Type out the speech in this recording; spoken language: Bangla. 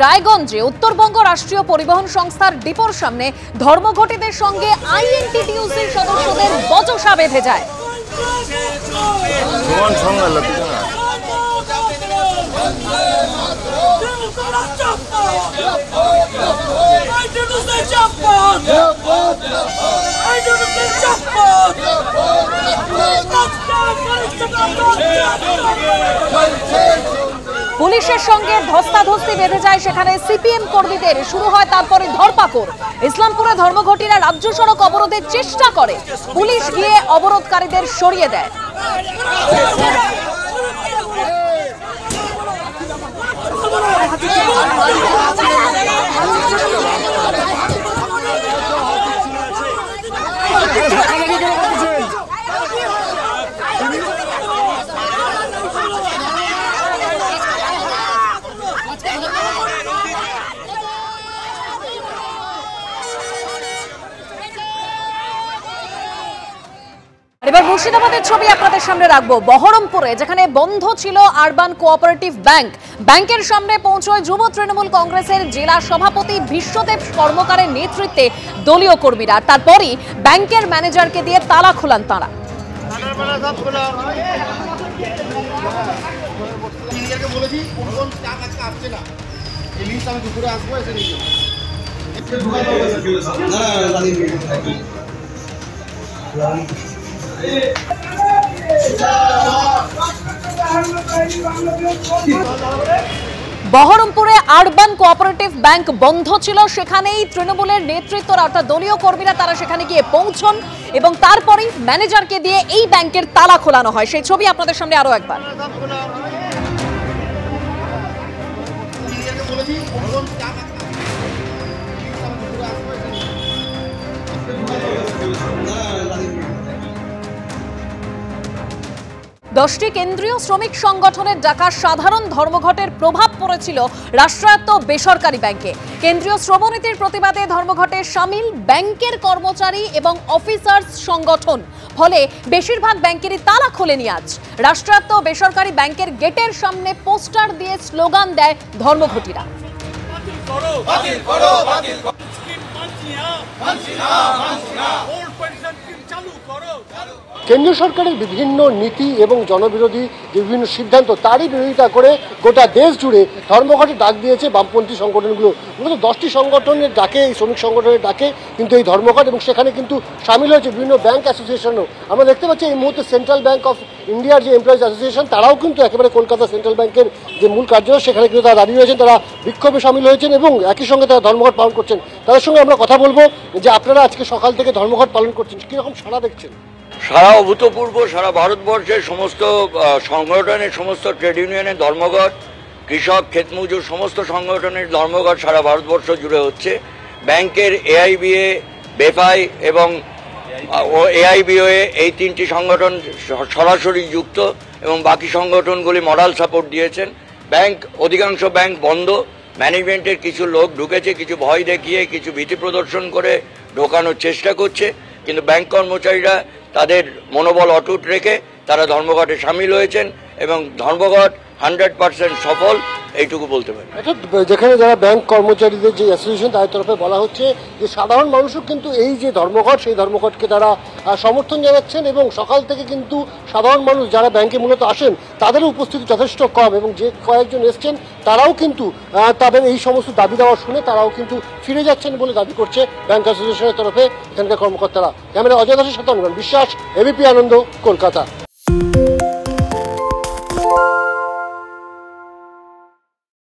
রায়গঞ্জে উত্তরবঙ্গ রাষ্ট্রীয় পরিবহন সংস্থার ডিপোর সামনে ধর্মঘটীদের সঙ্গে আইএনটিটিইউসির সদস্যদের বচসা বেঁধে যায়। পুলিশের সঙ্গে ধস্তাধস্তি বেঁধে যায় সেখানে সিপিএম কর্মীদের। শুরু হয় তারপরে ধরপাকড়। ইসলামপুরে ধর্মঘটীরা রাজ্য সড়ক অবরোধের চেষ্টা করে, পুলিশ গিয়ে অবরোধকারীদের সরিয়ে দেয়। এবার মুর্শিদাবাদের ছবি আপনাদের সামনে রাখবো। বহরমপুরে যেখানে বন্ধ ছিল আরবান কোঅপারেটিভ ব্যাংক, ব্যাংকের সামনে পৌঁছয় যুব তৃণমূল কংগ্রেসের জেলা সভাপতি বিশ্বদেব কর্মকারের নেতৃত্বে দলীয় কর্মীরা। তারপরই ব্যাংকের ম্যানেজারকে দিয়ে তালা খোলান তারা। বহরমপুরে আরবান কোঅপারেটিভ ব্যাংক বন্ধ ছিল, সেখানেই তৃণমূলের নেতৃত্বরা অর্থাৎ দলীয় কর্মীরা তারা সেখানে গিয়ে পৌঁছন এবং তারপরেই ম্যানেজারকে দিয়ে এই ব্যাংকের তালা খোলানো হয়। সেই ছবি আপনাদের সামনে আরো একবার। দশটি কেন্দ্রীয় শ্রমিক সংগঠনের ডাকা সাধারণ ধর্মঘটের প্রভাব পড়েছিল রাষ্ট্রায়ত্ত বেসরকারি ব্যাংকে। কেন্দ্রীয় শ্রমনীতির প্রতিবাদে ধর্মঘটে সামিল ব্যাংকের কর্মচারী এবং অফিসার্স সংগঠন। ফলে বেশিরভাগ ব্যাংকেরই তালা খোলেনি আজ। রাষ্ট্রায়ত্ত বেসরকারি ব্যাংকের গেটের সামনে পোস্টার দিয়ে স্লোগান দেয় ধর্মঘটীরা। কেন্দ্রীয় সরকারের বিভিন্ন নীতি এবং জনবিরোধী যে বিভিন্ন সিদ্ধান্ত তারই বিরোধিতা করে গোটা দেশ জুড়ে ধর্মঘটে ডাক দিয়েছে বামপন্থী সংগঠনগুলো। মূলত 10টি সংগঠনের ডাকে, এই শ্রমিক সংগঠনের ডাকে কিন্তু এই ধর্মঘট, এবং সেখানে কিন্তু সামিল হয়েছে বিভিন্ন ব্যাংক অ্যাসোসিয়েশনও। আমরা দেখতে পাচ্ছি এই মুহূর্তে সেন্ট্রাল ব্যাংক অফ ইন্ডিয়ার যে এমপ্লয়িজ অ্যাসোসিয়েশন, তারাও কিন্তু একেবারে কলকাতা সেন্ট্রাল ব্যাংকের যে মূল কার্যালয় সেখানে কিন্তু তারা দাঁড়িয়ে রয়েছেন, তারা বিক্ষোভে সামিল হয়েছেন এবং একই সঙ্গে তারা ধর্মঘট পালন করছেন। তাদের সঙ্গে আমরা কথা বলবো যে আপনারা আজকে সকাল থেকে ধর্মঘট পালন করছেন, কীরকম সাড়া দেখছেন? সারা অভূতপূর্ব, সারা ভারতবর্ষের সমস্ত সংগঠনের, সমস্ত ট্রেড ইউনিয়নের ধর্মঘট, কৃষক, ক্ষেতমজুর সমস্ত সংগঠনের ধর্মঘট সারা ভারতবর্ষ জুড়ে হচ্ছে। ব্যাংকের এআইবিএ, বেফাই এবং এআইবিওএ এই তিনটি সংগঠন সরাসরি যুক্ত এবং বাকি সংগঠনগুলি মরাল সাপোর্ট দিয়েছেন। ব্যাংক, অধিকাংশ ব্যাংক বন্ধ। ম্যানেজমেন্টের কিছু লোক ঢুকেছে, কিছু ভয় দেখিয়ে, কিছু ভীতি প্রদর্শন করে ঢোকানোর চেষ্টা করছে, কিন্তু ব্যাংক কর্মচারীরা তাদের মনোবল অটুট রেখে তারা ধর্মঘটে সামিল হয়েছেন এবং ধর্মঘট 100% সফল, এইটুকু বলতে পারি। যেখানে যারা ব্যাংক কর্মচারীদের যে অ্যাসোসিয়েশন তাদের তরফে বলা হচ্ছে যে সাধারণ মানুষও কিন্তু এই যে ধর্মঘট, সেই ধর্মঘটকে তারা সমর্থন জানাচ্ছেন এবং সকাল থেকে কিন্তু সাধারণ মানুষ যারা ব্যাংকে মূলত আসেন তাদেরও উপস্থিতি যথেষ্ট কম, এবং যে কয়েকজন এসছেন তারাও কিন্তু তাদের এই সমস্ত দাবি দেওয়া শুনে তারাও কিন্তু ফিরে যাচ্ছেন বলে দাবি করছে ব্যাংক অ্যাসোসিয়েশনের তরফে এখানকার কর্মকর্তারা। ক্যামেরা অজয় দাসের সাথে অনুমান বিশ্বাস, এবিপি আনন্দ, কলকাতা।